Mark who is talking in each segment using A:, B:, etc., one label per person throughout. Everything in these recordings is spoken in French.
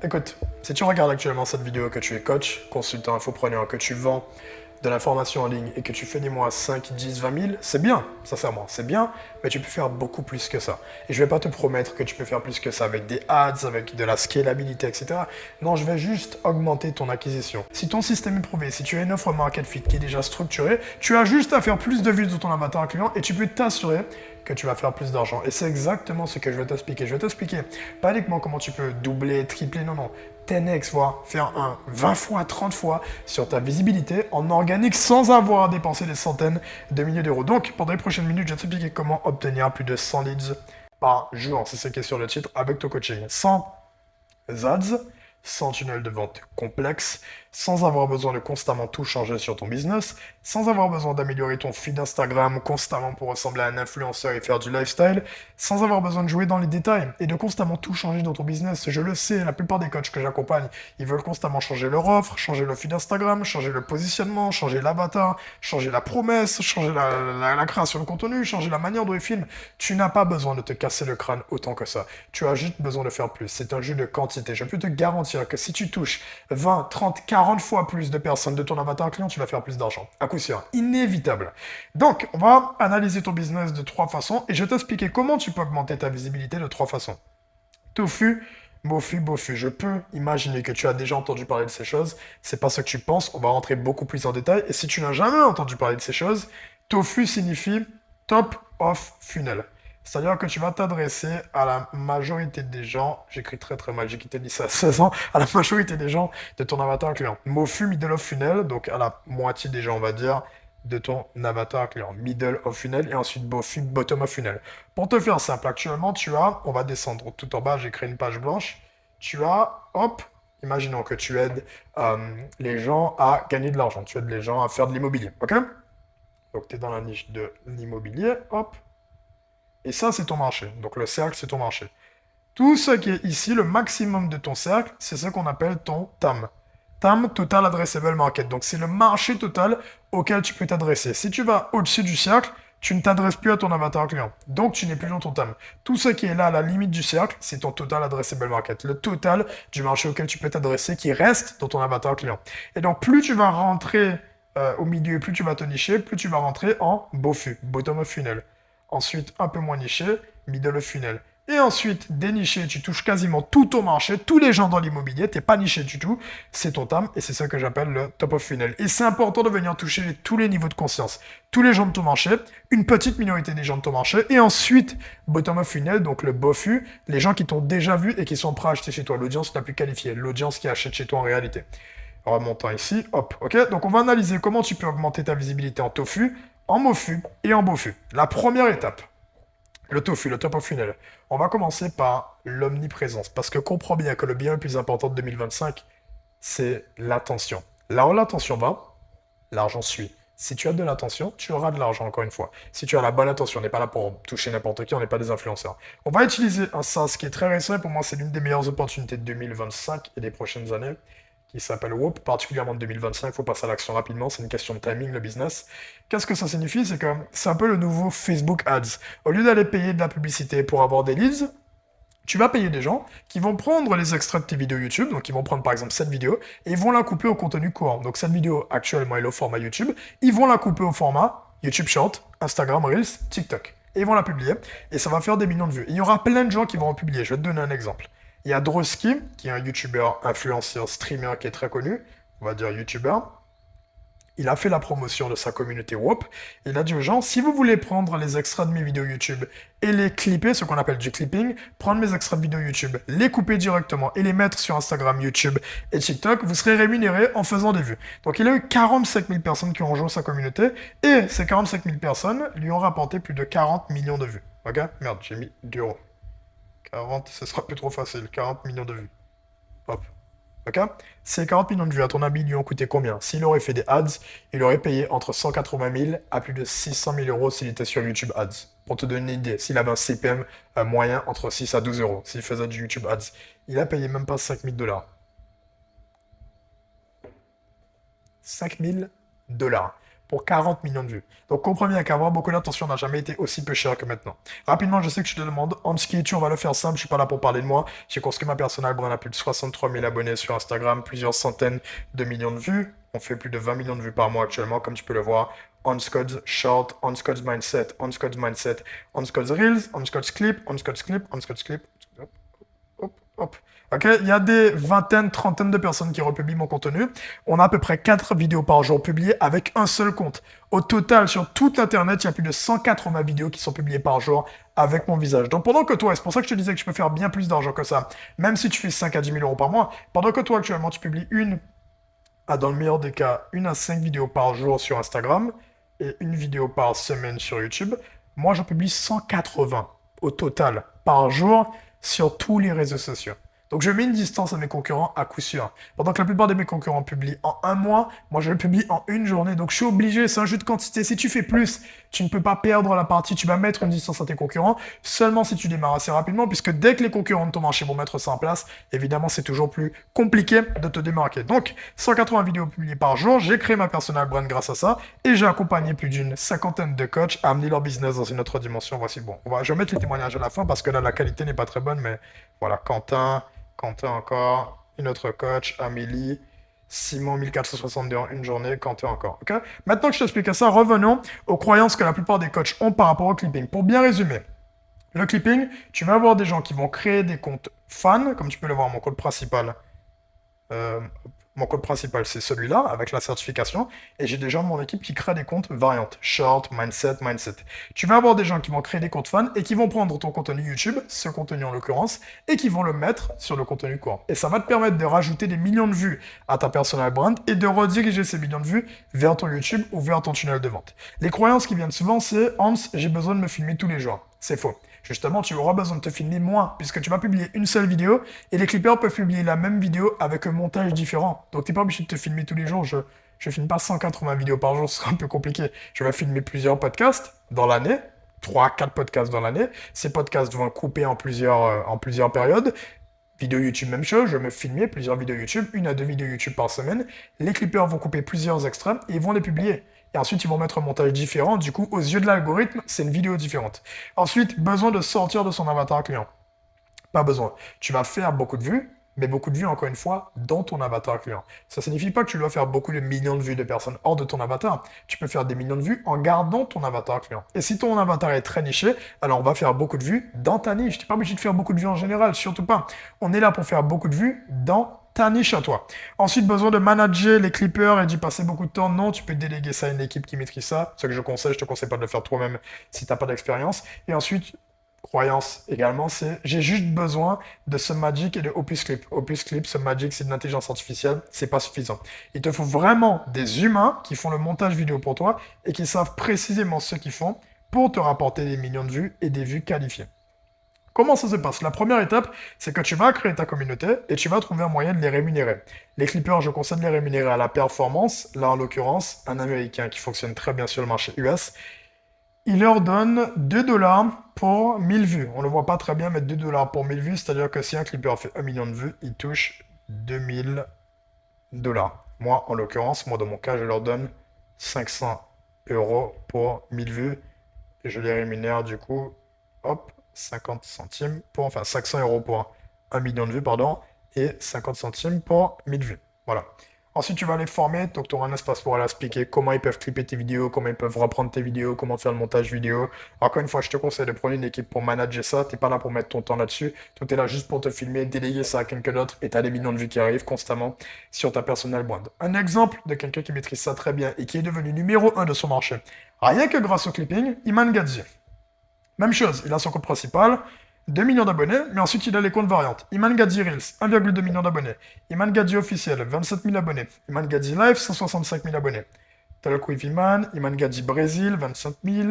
A: Écoute, si tu regardes actuellement cette vidéo, que tu es coach, consultant, infopreneur, que tu vends de l'information en ligne et que tu fais des mois 5, 10, 20 000, c'est bien, sincèrement, c'est bien, mais tu peux faire beaucoup plus que ça. Et je vais pas te promettre que tu peux faire plus que ça avec des ads, avec de la scalabilité, etc. Non, je vais juste augmenter ton acquisition. Si ton système est prouvé, si tu as une offre market fit qui est déjà structurée, tu as juste à faire plus de vues de ton avatar client et tu peux t'assurer que tu vas faire plus d'argent. Et c'est exactement ce que je vais t'expliquer. Je vais t'expliquer pas uniquement comment tu peux doubler, tripler, non. 10x, voire faire un 20 fois, 30 fois sur ta visibilité en organique sans avoir à dépenser des centaines de milliers d'euros. Donc, pendant les prochaines minutes, je vais t'expliquer comment obtenir plus de 100 leads par jour. C'est ce qui est sur le titre avec ton coaching. Sans ads, sans tunnel de vente complexe, sans avoir besoin de constamment tout changer sur ton business, sans avoir besoin d'améliorer ton feed Instagram constamment pour ressembler à un influenceur et faire du lifestyle, sans avoir besoin de jouer dans les détails et de constamment tout changer dans ton business. Je le sais, la plupart des coachs que j'accompagne, ils veulent constamment changer leur offre, changer le feed Instagram, changer le positionnement, changer l'avatar, changer la promesse, changer la création de contenu, changer la manière dont ils filment. Tu n'as pas besoin de te casser le crâne autant que ça. Tu as juste besoin de faire plus. C'est un jeu de quantité. Je peux te garantir que si tu touches 20, 30, 40 fois plus de personnes de ton avatar client, tu vas faire plus d'argent. À coup sûr. Inévitable. Donc, on va analyser ton business de 3 façons et je vais t'expliquer comment tu peux augmenter ta visibilité de 3 façons. Tofu, mofu, bofu. Je peux imaginer que tu as déjà entendu parler de ces choses. C'est pas ce que tu penses. On va rentrer beaucoup plus en détail. Et si tu n'as jamais entendu parler de ces choses, tofu signifie top of funnel. C'est-à-dire que tu vas t'adresser à la majorité des gens, j'écris très très mal, j'ai quitté le lycée à 16 ans, à la majorité des gens de ton avatar client. Mofu, middle of funnel, donc à la moitié des gens, on va dire, de ton avatar client. Middle of funnel et ensuite bofu, bottom of funnel. Pour te faire simple, actuellement, tu as, on va descendre tout en bas, j'ai créé une page blanche, tu as, hop, imaginons que tu aides les gens à gagner de l'argent, tu aides les gens à faire de l'immobilier, ok? Donc tu es dans la niche de l'immobilier, hop, et ça, c'est ton marché. Donc le cercle, c'est ton marché. Tout ce qui est ici, le maximum de ton cercle, c'est ce qu'on appelle ton TAM. TAM, Total Addressable Market. Donc c'est le marché total auquel tu peux t'adresser. Si tu vas au-dessus du cercle, tu ne t'adresses plus à ton avatar client. Donc tu n'es plus dans ton TAM. Tout ce qui est là à la limite du cercle, c'est ton Total Addressable Market. Le total du marché auquel tu peux t'adresser qui reste dans ton avatar client. Et donc plus tu vas rentrer au milieu, plus tu vas te nicher, plus tu vas rentrer en BOFU, Bottom of Funnel. Ensuite, un peu moins niché, middle of funnel. Et ensuite, déniché, tu touches quasiment tout ton marché, tous les gens dans l'immobilier, t'es pas niché du tout, c'est ton TAM, et c'est ça que j'appelle le top of funnel. Et c'est important de venir toucher tous les niveaux de conscience, tous les gens de ton marché, une petite minorité des gens de ton marché, et ensuite, bottom of funnel, donc le BOFU, les gens qui t'ont déjà vu et qui sont prêts à acheter chez toi, l'audience la plus qualifiée, l'audience qui achète chez toi en réalité. Remontant ici, hop, ok. Donc on va analyser comment tu peux augmenter ta visibilité en tofu, en mofu et en bofu. La première étape, le tofu, le top of funnel. On va commencer par l'omniprésence, parce que comprends bien que le bien le plus important de 2025, c'est l'attention. Là où l'attention va, l'argent suit. Si tu as de l'attention, tu auras de l'argent, encore une fois. Si tu as la bonne attention, on n'est pas là pour toucher n'importe qui, on n'est pas des influenceurs. On va utiliser un SaaS qui est très récent, et pour moi, c'est l'une des meilleures opportunités de 2025 et des prochaines années, qui s'appelle Whoop, particulièrement de 2025. Il faut passer à l'action rapidement, c'est une question de timing, le business. Qu'est-ce que ça signifie? C'est que c'est un peu le nouveau Facebook Ads. Au lieu d'aller payer de la publicité pour avoir des leads, tu vas payer des gens qui vont prendre les extraits de tes vidéos YouTube, donc ils vont prendre par exemple cette vidéo, et ils vont la couper au contenu court. Donc cette vidéo actuellement elle est au format YouTube, ils vont la couper au format YouTube Short, Instagram Reels, TikTok. Et ils vont la publier, et ça va faire des millions de vues. Et il y aura plein de gens qui vont en publier, je vais te donner un exemple. Il y a Drosky, qui est un YouTuber, influenceur, streamer qui est très connu, on va dire YouTuber, il a fait la promotion de sa communauté WOP. Il a dit aux gens, si vous voulez prendre les extraits de mes vidéos YouTube et les clipper, ce qu'on appelle du clipping, prendre mes extraits de vidéos YouTube, les couper directement et les mettre sur Instagram, YouTube et TikTok, vous serez rémunéré en faisant des vues. Donc il a eu 45 000 personnes qui ont rejoint sa communauté et ces 45 000 personnes lui ont rapporté plus de 40 millions de vues. Ok? Merde, j'ai mis d'euros. 40, ce sera plus trop facile. 40 millions de vues. Hop. Ok? Ces 40 millions de vues, à ton avis, lui ont coûté combien? S'il aurait fait des ads, il aurait payé entre 180 000 à plus de 600 000 euros s'il était sur YouTube Ads. Pour te donner une idée, s'il avait un CPM moyen entre 6 à 12 euros, s'il faisait du YouTube Ads, il a payé même pas 5 000 dollars. 5 000 dollars pour 40 millions de vues. Donc comprends bien qu'avoir beaucoup d'attention n'a jamais été aussi peu cher que maintenant. Rapidement, je sais que tu te demandes, Hanski, on va le faire simple, je suis pas là pour parler de moi. J'ai construit ma personal brand à plus de 63 000 abonnés sur Instagram, plusieurs centaines de millions de vues. On fait plus de 20 millions de vues par mois actuellement, comme tu peux le voir. Onscods Short, Onscods Mindset, Onscods Mindset, Onscods Reels, Onscods Clip, Onscods Clip, Onscods Clip. Hop, hop. Ok, il y a des vingtaines, trentaines de personnes qui republient mon contenu. On a à peu près 4 vidéos par jour publiées avec un seul compte. Au total, sur toute Internet, il y a plus de 180 vidéos qui sont publiées par jour avec mon visage. Donc pendant que toi, et c'est pour ça que je te disais que je peux faire bien plus d'argent que ça, même si tu fais 5 à 10 000 euros par mois, pendant que toi, actuellement, tu publies dans le meilleur des cas, 1 à 5 vidéos par jour sur Instagram et une vidéo par semaine sur YouTube, moi, j'en publie 180 au total par jour sur tous les réseaux sociaux. Donc je mets une distance à mes concurrents à coup sûr. Pendant que la plupart de mes concurrents publient en un mois, moi je le publie en une journée. Donc je suis obligé, c'est un jeu de quantité. Si tu fais plus, tu ne peux pas perdre la partie. Tu vas mettre une distance à tes concurrents seulement si tu démarres assez rapidement, puisque dès que les concurrents de ton marché vont mettre ça en place, évidemment c'est toujours plus compliqué de te démarquer. Donc 180 vidéos publiées par jour, j'ai créé ma personal brand grâce à ça et j'ai accompagné plus d'une cinquantaine de coachs à amener leur business dans une autre dimension. Voici bon. Je vais mettre les témoignages à la fin parce que là la qualité n'est pas très bonne, mais voilà, Quentin encore, une autre coach, Amélie, Simon 1462 en une journée, Quentin encore. Ok. Maintenant que je t'explique ça, revenons aux croyances que la plupart des coachs ont par rapport au clipping. Pour bien résumer, le clipping, tu vas avoir des gens qui vont créer des comptes fans, comme tu peux le voir, mon compte principal. Mon compte principal, c'est celui-là, avec la certification. Et j'ai des gens de mon équipe qui créent des comptes variantes. Short, mindset. Tu vas avoir des gens qui vont créer des comptes fans et qui vont prendre ton contenu YouTube, ce contenu en l'occurrence, et qui vont le mettre sur le contenu court. Et ça va te permettre de rajouter des millions de vues à ta personal brand et de rediriger ces millions de vues vers ton YouTube ou vers ton tunnel de vente. Les croyances qui viennent souvent, c'est « Hans, j'ai besoin de me filmer tous les jours ». C'est faux. Justement, tu auras besoin de te filmer moins, puisque tu vas publier une seule vidéo, et les clippers peuvent publier la même vidéo avec un montage différent. Donc, tu n'es pas obligé de te filmer tous les jours. Je ne filme pas 180 vidéos par jour, ce sera un peu compliqué. Je vais filmer plusieurs podcasts dans l'année, 3-4 podcasts dans l'année. Ces podcasts vont couper en plusieurs périodes. Vidéo YouTube, même chose, je vais me filmer plusieurs vidéos YouTube, 1 à 2 vidéos YouTube par semaine. Les clippers vont couper plusieurs extraits et ils vont les publier. Et ensuite, ils vont mettre un montage différent. Du coup, aux yeux de l'algorithme, c'est une vidéo différente. Ensuite, besoin de sortir de son avatar client. Pas besoin. Tu vas faire beaucoup de vues, mais beaucoup de vues, encore une fois, dans ton avatar client. Ça ne signifie pas que tu dois faire beaucoup de millions de vues de personnes hors de ton avatar. Tu peux faire des millions de vues en gardant ton avatar client. Et si ton avatar est très niché, alors on va faire beaucoup de vues dans ta niche. Tu n'es pas obligé de faire beaucoup de vues en général, surtout pas. On est là pour faire beaucoup de vues dans ta niche à toi. Ensuite, besoin de manager les clippers et d'y passer beaucoup de temps. Non, tu peux déléguer ça à une équipe qui maîtrise ça. Ce que je te conseille pas de le faire toi-même si tu n'as pas d'expérience. Et ensuite, croyance également, c'est j'ai juste besoin de ce Magic et de Opus Clip. Opus Clip, ce Magic, c'est de l'intelligence artificielle, c'est pas suffisant. Il te faut vraiment des humains qui font le montage vidéo pour toi et qui savent précisément ce qu'ils font pour te rapporter des millions de vues et des vues qualifiées. Comment ça se passe? La première étape, c'est que tu vas créer ta communauté et tu vas trouver un moyen de les rémunérer. Les clippers, je conseille de les rémunérer à la performance. Là, en l'occurrence, un Américain qui fonctionne très bien sur le marché US, il leur donne 2 dollars pour 1000 vues. On ne le voit pas très bien, mais 2 dollars pour 1000 vues, c'est-à-dire que si un clipper fait 1 million de vues, il touche 2000 dollars. Moi, en l'occurrence, dans mon cas, je leur donne 500 euros pour 1000 vues. Et je les rémunère du coup, hop, 50 centimes enfin 500 euros pour 1 million de vues, pardon, et 50 centimes pour 1000 vues. Voilà. Ensuite, tu vas les former, donc tu auras un espace pour aller expliquer comment ils peuvent clipper tes vidéos, comment ils peuvent reprendre tes vidéos, comment faire le montage vidéo. Encore une fois, je te conseille de prendre une équipe pour manager ça. Tu n'es pas là pour mettre ton temps là-dessus. Toi, tu es là juste pour te filmer, déléguer ça à quelqu'un d'autre et tu as des millions de vues qui arrivent constamment sur ta personal brand. Un exemple de quelqu'un qui maîtrise ça très bien et qui est devenu numéro 1 de son marché, rien que grâce au clipping, Iman Gadzi. Même chose, il a son compte principal, 2 millions d'abonnés, mais ensuite il a les comptes variantes. Iman Gadzi Reels, 1,2 million d'abonnés. Iman Gadzi officiel, 27 000 abonnés. Iman Gadzi Live, 165 000 abonnés. Talk with Iman, Iman Gadzi Brésil, 25 000.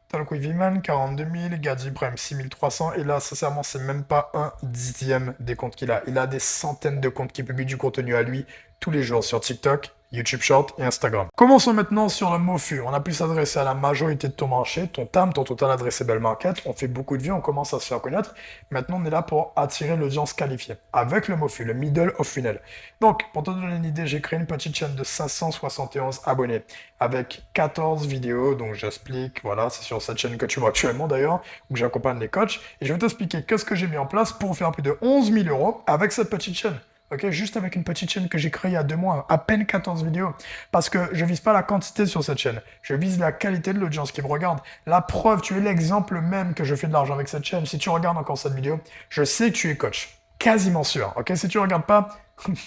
A: Talk with Iman, 42 000. Gadzi Prime, 6 300. Et là, sincèrement, c'est même pas un dixième des comptes qu'il a. Il a des centaines de comptes qui publient du contenu à lui tous les jours sur TikTok, YouTube Short et Instagram. Commençons maintenant sur le MOFU. On a pu s'adresser à la majorité de ton marché, ton TAM, ton Total Addressable Market. On fait beaucoup de vues, on commence à se faire connaître. Maintenant, on est là pour attirer l'audience qualifiée avec le MOFU, le Middle of Funnel. Donc, pour te donner une idée, j'ai créé une petite chaîne de 571 abonnés avec 14 vidéos. Donc, j'explique, voilà, c'est sur cette chaîne que tu vois actuellement d'ailleurs, où j'accompagne les coachs. Et je vais t'expliquer qu'est-ce que j'ai mis en place pour faire plus de 11 000 € avec cette petite chaîne. Ok, juste avec une petite chaîne que j'ai créée il y a 2 mois, à peine 14 vidéos. Parce que je vise pas la quantité sur cette chaîne, je vise la qualité de l'audience qui me regarde. La preuve, tu es l'exemple même que je fais de l'argent avec cette chaîne. Si tu regardes encore cette vidéo, je sais que tu es coach. Quasiment sûr. Ok, si tu ne regardes pas,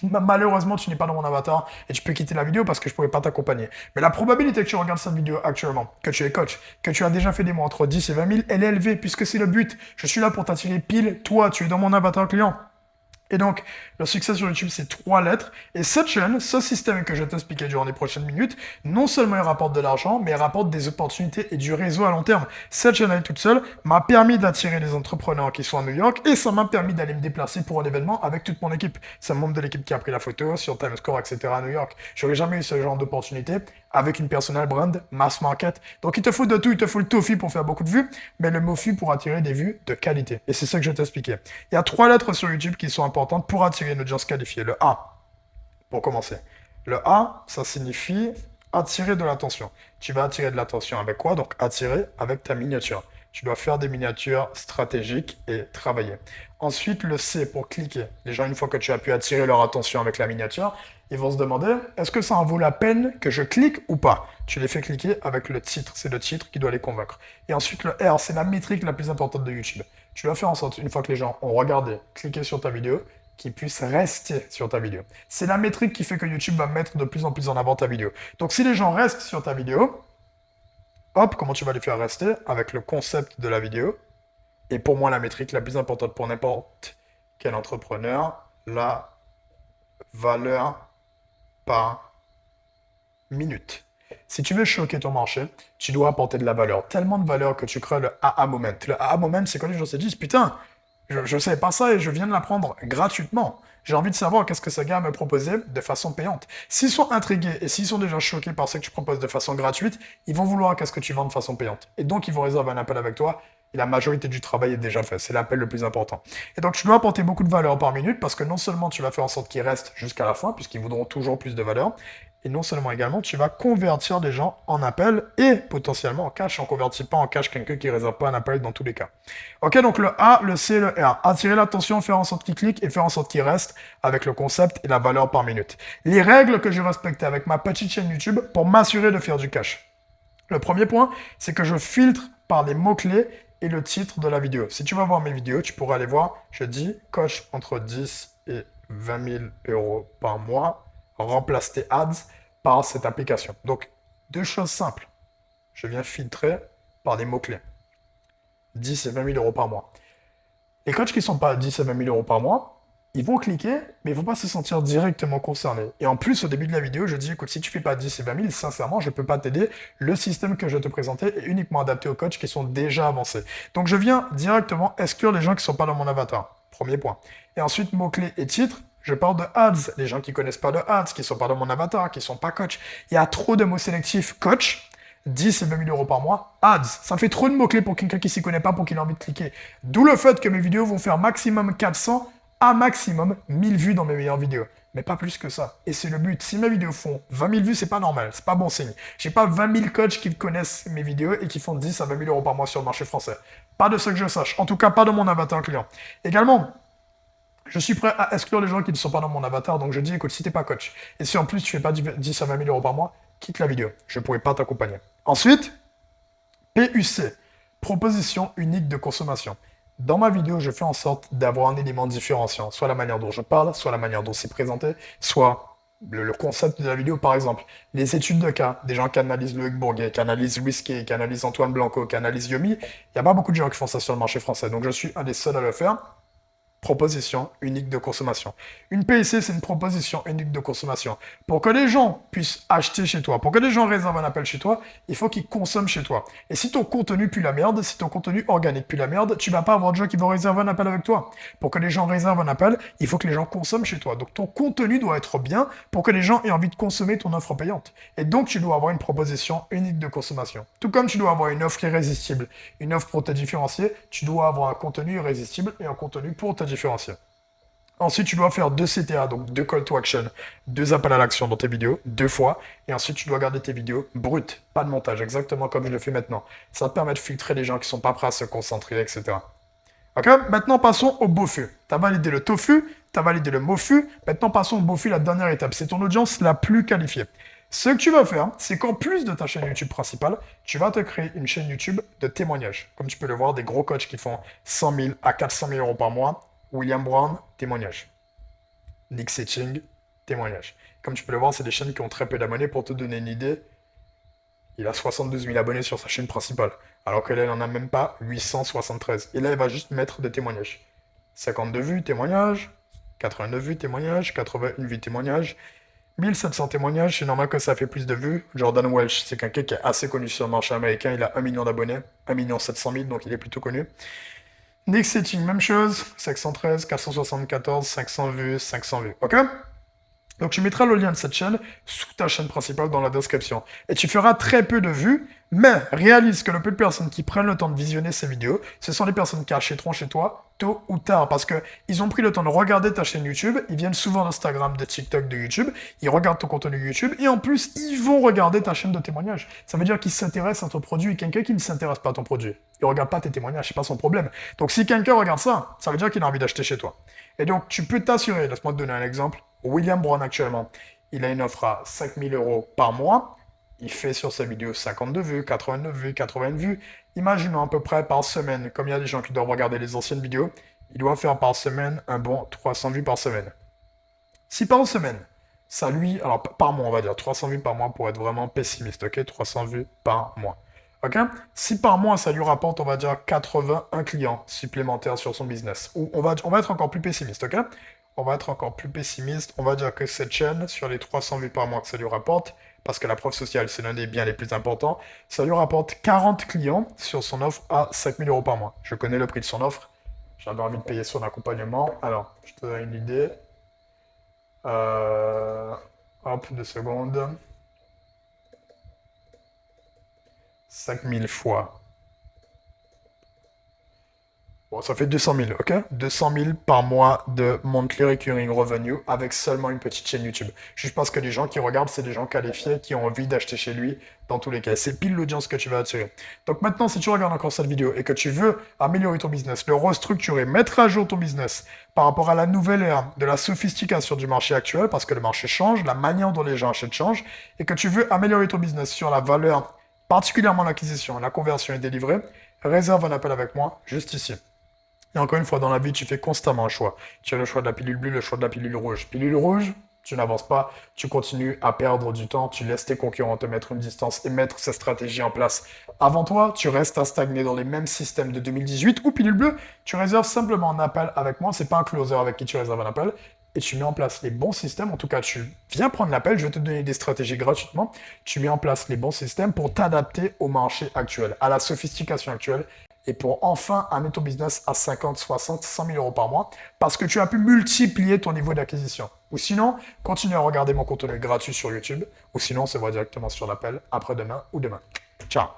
A: malheureusement, tu n'es pas dans mon avatar et tu peux quitter la vidéo parce que je ne pourrais pas t'accompagner. Mais la probabilité que tu regardes cette vidéo actuellement, que tu es coach, que tu as déjà fait des mois entre 10 et 20 000, elle est élevée puisque c'est le but. Je suis là pour t'attirer pile. Toi, tu es dans mon avatar client. Et donc, le succès sur YouTube, c'est 3 lettres. Et cette chaîne, ce système que je vais t'expliquer durant les prochaines minutes, non seulement il rapporte de l'argent, mais il rapporte des opportunités et du réseau à long terme. Cette chaîne, elle toute seule, m'a permis d'attirer les entrepreneurs qui sont à New York et ça m'a permis d'aller me déplacer pour un événement avec toute mon équipe. C'est un membre de l'équipe qui a pris la photo sur Times Square, etc. à New York. J'aurais jamais eu ce genre d'opportunité avec une personal brand mass market. Donc, il te faut de tout. Il te faut le tofu pour faire beaucoup de vues, mais le MOFU pour attirer des vues de qualité. Et c'est ça que je vais t'expliquer. Il y a 3 lettres sur YouTube qui sont importante pour attirer une audience qualifiée. Le A, pour commencer. Le A, ça signifie attirer de l'attention. Tu vas attirer de l'attention avec quoi? Donc attirer avec ta miniature. Tu dois faire des miniatures stratégiques et travailler. Ensuite, le C pour cliquer. Les gens, une fois que tu as pu attirer leur attention avec la miniature, ils vont se demander, est-ce que ça en vaut la peine que je clique ou pas? Tu les fais cliquer avec le titre. C'est le titre qui doit les convaincre. Et ensuite, le R, c'est la métrique la plus importante de YouTube. Tu dois faire en sorte, une fois que les gens ont regardé, cliqué sur ta vidéo, qu'ils puissent rester sur ta vidéo. C'est la métrique qui fait que YouTube va mettre de plus en plus en avant ta vidéo. Donc si les gens restent sur ta vidéo, hop, comment tu vas les faire rester? Avec le concept de la vidéo. Et pour moi, la métrique la plus importante pour n'importe quel entrepreneur, la valeur par minute. Si tu veux choquer ton marché, tu dois apporter de la valeur. Tellement de valeur que tu crées le AA moment. Le AA moment, c'est quand les gens se disent, putain, je ne savais pas ça et je viens de l'apprendre gratuitement. J'ai envie de savoir qu'est-ce que ce gars me proposait de façon payante. S'ils sont intrigués et s'ils sont déjà choqués par ce que tu proposes de façon gratuite, ils vont vouloir qu'est-ce que tu vends de façon payante. Et donc, ils vont réserver un appel avec toi et la majorité du travail est déjà fait. C'est l'appel le plus important. Et donc, tu dois apporter beaucoup de valeur par minute parce que non seulement tu vas faire en sorte qu'ils restent jusqu'à la fin puisqu'ils voudront toujours plus de valeur, et non seulement également, tu vas convertir des gens en appel et potentiellement en cash. On ne convertit pas en cash quelqu'un qui ne réserve pas un appel dans tous les cas. Ok, donc le A, le C, le R. Attirer l'attention, faire en sorte qu'il clique et faire en sorte qu'il reste avec le concept et la valeur par minute. Les règles que je respecte avec ma petite chaîne YouTube pour m'assurer de faire du cash. Le premier point, c'est que je filtre par les mots-clés et le titre de la vidéo. Si tu vas voir mes vidéos, tu pourras aller voir, je dis coach entre 10 et 20 000 € par mois. Remplace tes ads par cette application. Donc, 2 choses simples. Je viens filtrer par des mots-clés. 10 et 20 000 € par mois. Les coachs qui ne sont pas à 10 et 20 000 € par mois, ils vont cliquer, mais ils ne vont pas se sentir directement concernés. Et en plus, au début de la vidéo, je dis, écoute, si tu ne fais pas 10 et 20 000, sincèrement, je ne peux pas t'aider. Le système que je vais te présenter est uniquement adapté aux coachs qui sont déjà avancés. Donc, je viens directement exclure les gens qui ne sont pas dans mon avatar. Premier point. Et ensuite, mots-clés et titres. Je parle de ads, les gens qui ne connaissent pas de ads, qui ne sont pas dans mon avatar, qui ne sont pas coach. Il y a trop de mots sélectifs coach, 10 et 20 000 € par mois, ads. Ça fait trop de mots-clés pour quelqu'un qui ne s'y connaît pas, pour qu'il ait envie de cliquer. D'où le fait que mes vidéos vont faire maximum 400 à maximum 1000 vues dans mes meilleures vidéos. Mais pas plus que ça. Et c'est le but. Si mes vidéos font 20 000 vues, c'est pas normal. C'est pas bon signe. J'ai pas 20 000 coachs qui connaissent mes vidéos et qui font 10 à 20 000 € par mois sur le marché français. Pas de ce que je sache. En tout cas, pas de mon avatar client. Également, je suis prêt à exclure les gens qui ne sont pas dans mon avatar, donc je dis, écoute, si t'es pas coach, et si en plus tu fais pas 10 à 20 000 € par mois, quitte la vidéo, je ne pourrai pas t'accompagner. Ensuite, PUC, proposition unique de consommation. Dans ma vidéo, je fais en sorte d'avoir un élément différenciant, soit la manière dont je parle, soit la manière dont c'est présenté, soit le concept de la vidéo, par exemple. Les études de cas, des gens qui analysent Loïc Bourguet, qui analysent Whisky, qui analysent Antoine Blanco, qui analysent Yomi, il n'y a pas beaucoup de gens qui font ça sur le marché français, donc je suis un des seuls à le faire. proposition unique de consommation. Une PIC, c'est une proposition unique de consommation. Pour que les gens puissent acheter chez toi, pour que les gens réservent un appel chez toi, il faut qu'ils consomment chez toi. Et si ton contenu pue la merde, si ton contenu organique pue la merde, tu vas pas avoir de gens qui vont réserver un appel avec toi. Pour que les gens réservent un appel, il faut que les gens consomment chez toi. Donc ton contenu doit être bien pour que les gens aient envie de consommer ton offre payante. Et donc tu dois avoir une proposition unique de consommation. Tout comme tu dois avoir une offre irrésistible, une offre pour te différencier, tu dois avoir un contenu irrésistible et un contenu pour te différencier. Ensuite, tu dois faire 2 CTA, donc 2 call to action, 2 appels à l'action dans tes vidéos, 2 fois. Et ensuite, tu dois garder tes vidéos brutes, pas de montage, exactement comme je le fais maintenant. Ça te permet de filtrer les gens qui sont pas prêts à se concentrer, etc. Ok, maintenant passons au bofu. Tu as validé le tofu, tu as validé le mofu. Maintenant passons au bofu, la dernière étape. C'est ton audience la plus qualifiée. Ce que tu vas faire, c'est qu'en plus de ta chaîne YouTube principale, tu vas te créer une chaîne YouTube de témoignages. Comme tu peux le voir, des gros coachs qui font 100 000 à 400 000 euros par mois. William Brown, témoignage. Nick Setching, témoignage. Comme tu peux le voir, c'est des chaînes qui ont très peu d'abonnés. Pour te donner une idée, il a 72 000 abonnés sur sa chaîne principale, alors que là, il n'en a même pas 873. Et là, il va juste mettre des témoignages. 52 vues, témoignages. 89 vues, témoignages. 81 vues, témoignages. 1700 témoignages, c'est normal que ça fait plus de vues. Jordan Welch, c'est quelqu'un qui est assez connu sur le marché américain. Il a 1 million d'abonnés, 1 700 000, donc il est plutôt connu. Nick Setting, même chose, 513, 474, 500 vues, 500 vues, ok? Donc tu mettras le lien de cette chaîne sous ta chaîne principale dans la description. Et tu feras très peu de vues, mais réalise que le peu de personnes qui prennent le temps de visionner ces vidéos, ce sont les personnes qui achèteront chez toi tôt ou tard, parce qu'ils ont pris le temps de regarder ta chaîne YouTube, ils viennent souvent d'Instagram, de TikTok, de YouTube, ils regardent ton contenu YouTube, et en plus, ils vont regarder ta chaîne de témoignages. Ça veut dire qu'ils s'intéressent à ton produit, et quelqu'un qui ne s'intéresse pas à ton produit, il regarde pas tes témoignages, c'est pas son problème. Donc si quelqu'un regarde ça, ça veut dire qu'il a envie d'acheter chez toi. Et donc tu peux t'assurer, laisse-moi te donner un exemple, William Brown actuellement, il a une offre à 5 000 euros par mois, il fait sur sa vidéo 52 vues, 89 vues, 80 vues. Imaginons à peu près par semaine, comme il y a des gens qui doivent regarder les anciennes vidéos, il doit faire par semaine un bon 300 vues par semaine. Si par semaine, ça lui, alors par mois on va dire, 300 vues par mois pour être vraiment pessimiste, ok? 300 vues par mois. Ok? Si par mois ça lui rapporte, on va dire 81 clients supplémentaires sur son business, ou on va être encore plus pessimiste, ok? On va être encore plus pessimiste, on va dire que cette chaîne, sur les 300 vues par mois que ça lui rapporte, parce que la preuve sociale, c'est l'un des biens les plus importants, ça lui rapporte 40 clients sur son offre à 5 000 euros par mois. Je connais le prix de son offre, j'avais envie de payer son accompagnement. Alors, je te donne une idée. Hop, 2 secondes. 5 000 fois. Bon, ça fait 200 000, ok? 200 000 par mois de monthly recurring revenue avec seulement une petite chaîne YouTube. Juste parce que les gens qui regardent, c'est des gens qualifiés qui ont envie d'acheter chez lui dans tous les cas. C'est pile l'audience que tu vas attirer. Donc maintenant, si tu regardes encore cette vidéo et que tu veux améliorer ton business, le restructurer, mettre à jour ton business par rapport à la nouvelle ère de la sophistication du marché actuel, parce que le marché change, la manière dont les gens achètent change, et que tu veux améliorer ton business sur la valeur, particulièrement l'acquisition, la conversion et délivrer, réserve un appel avec moi juste ici. Et encore une fois, dans la vie, tu fais constamment un choix. Tu as le choix de la pilule bleue, le choix de la pilule rouge. Pilule rouge, tu n'avances pas, tu continues à perdre du temps, tu laisses tes concurrents te mettre une distance et mettre cette stratégie en place. Avant toi, tu restes à stagner dans les mêmes systèmes de 2018 ou pilule bleue, tu réserves simplement un appel avec moi, c'est pas un closer avec qui tu réserves un appel, et tu mets en place les bons systèmes. En tout cas, tu viens prendre l'appel, je vais te donner des stratégies gratuitement. Tu mets en place les bons systèmes pour t'adapter au marché actuel, à la sophistication actuelle, et pour enfin amener ton business à 50, 60, 100 000 euros par mois, parce que tu as pu multiplier ton niveau d'acquisition. Ou sinon, continue à regarder mon contenu gratuit sur YouTube, ou sinon, on se voit directement sur l'appel après-demain ou demain. Ciao!